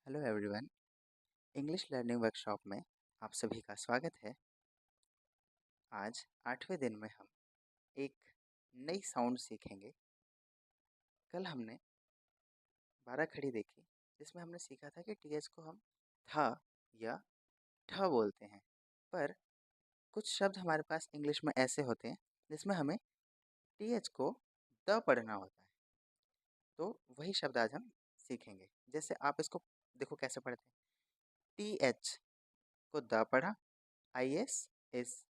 Hello everyone. English learning workshop में आप सभी का स्वागत है। आज 8वें दिन में हम एक नई साउंड सीखेंगे। कल हमने 12 खड़ी देखी जिसमें हमने सीखा था कि टीएच को हम था या ठ बोलते हैं, पर कुछ शब्द हमारे पास इंग्लिश में ऐसे होते हैं जिसमें हमें टीएच को द पढ़ना होता है। तो वही शब्द आज हम सीखेंगे। जैसे आप इसको देखो कैसे पढ़ते हैं। टीएच को द पढ़ा, आईएस इस,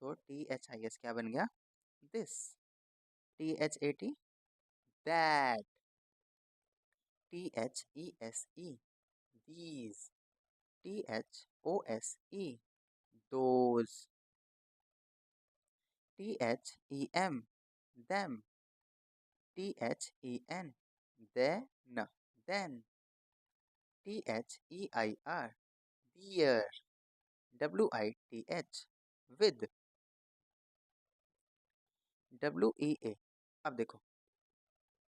तो टी एच आई एस क्या बन गया? This. T H A T that. T H E S E these. T H O S E those. T H E M them. T H E N then, then. T H E I R dear. W I T H with. W E A. अब देखो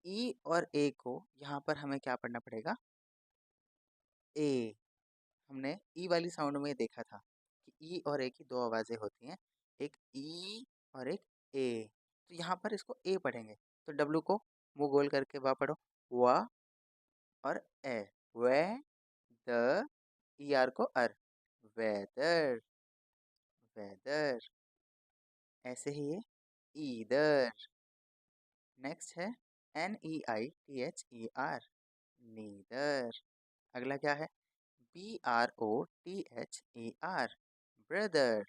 ई और ए को यहाँ पर हमें क्या पढ़ना पड़ेगा? ए। हमने ई वाली साउंड में देखा था कि ई और ए की दो आवाजें होती हैं, एक ई और एक ए। तो यहाँ पर इसको ए पढ़ेंगे, तो डब्लू को मुंह गोल करके वा पढ़ो, वा और ए। वे द, ई आर को अर, वेदर, वेदर। ऐसे ही ये ईदर। नेक्स्ट है N E I T H E R, neither. अगला क्या है? BROTHER, brother.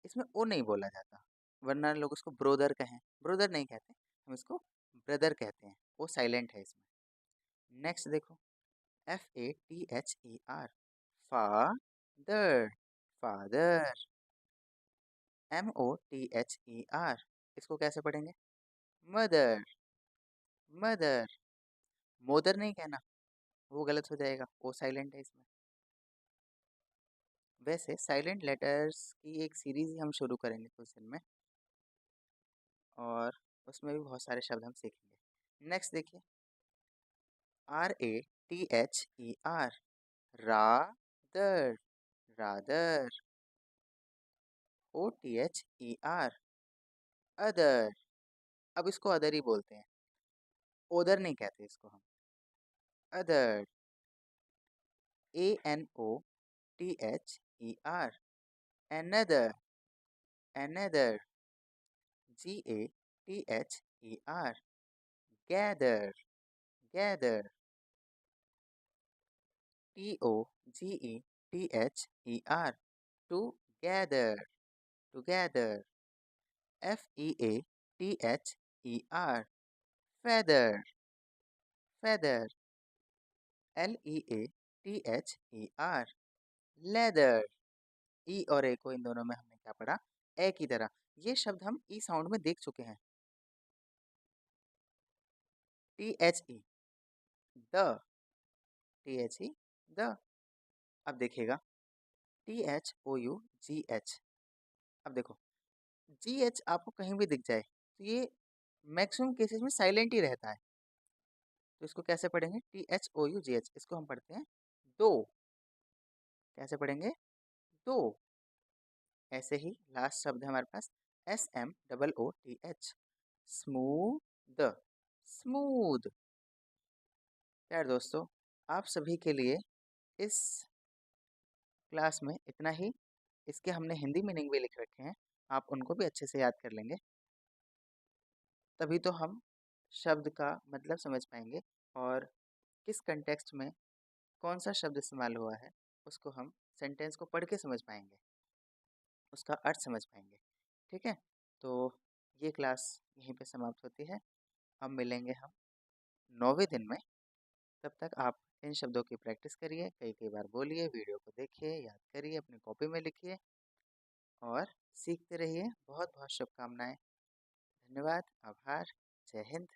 इसमें ओ नहीं बोला जाता, वरना लोग उसको ब्रोदर कहें। ब्रोदर नहीं कहते, हम इसको ब्रदर कहते हैं। वो साइलेंट है इसमें। नेक्स्ट देखो FATHER, फादर, फादर। MOTHER, इसको कैसे पढ़ेंगे? Mother, mother. मोदर नहीं कहना, वो गलत हो जाएगा, वो साइलेंट है इसमें। वैसे साइलेंट लेटर्स की एक सीरीज ही हम शुरू करेंगे कुछ दिन में, और उसमें भी बहुत सारे शब्द हम सीखेंगे। नेक्स्ट देखिए RATHER, rather, rather. OTHER, other. अब इसको अदर ही बोलते हैं, ओदर नहीं कहते इसको हम, other. ANOTHER, another, another। GATHER, gather, gather। TOGETHER, together, together। FEATHER, feather, feather। LEATHER, leather। ई और ए को इन दोनों में हमने क्या पढ़ा? ए की तरह। ये शब्द हम ई साउंड में देख चुके हैं। THE, the, THE, the. अब देखिएगा THOUGH। अब देखो GH आपको कहीं भी दिख जाए तो ये मैक्सिमम केसेस में साइलेंट ही रहता है, तो इसको कैसे पढ़ेंगे? THOUGH। इसको हम पढ़ते हैं दो। कैसे पढ़ेंगे? दो। ऐसे ही लास्ट शब्द है हमारे पास SMOOTH, स्मूथ, स्मूथ। यार दोस्तों, आप सभी के लिए इस क्लास में इतना ही। इसके हमने हिंदी मीनिंग भी लिख रखे हैं, आप उनको भी अच्छे से याद कर लेंगे, तभी तो हम शब्द का मतलब समझ पाएंगे और किस कंटेक्स्ट में कौन सा शब्द इस्तेमाल हुआ है उसको हम सेंटेंस को पढ़ के समझ पाएंगे, उसका अर्थ समझ पाएंगे। ठीक है, तो ये क्लास यहीं पे समाप्त होती है। अब मिलेंगे हम 9वें दिन में। तब तक आप इन शब्दों की प्रैक्टिस करिए, कई कई बार बोलिए, वीडियो को देखिए, याद करिए, अपनी कॉपी में लिखिए और सीखते रहिए। बहुत बहुत शुभकामनाएं। धन्यवाद, आभार, जय हिंद।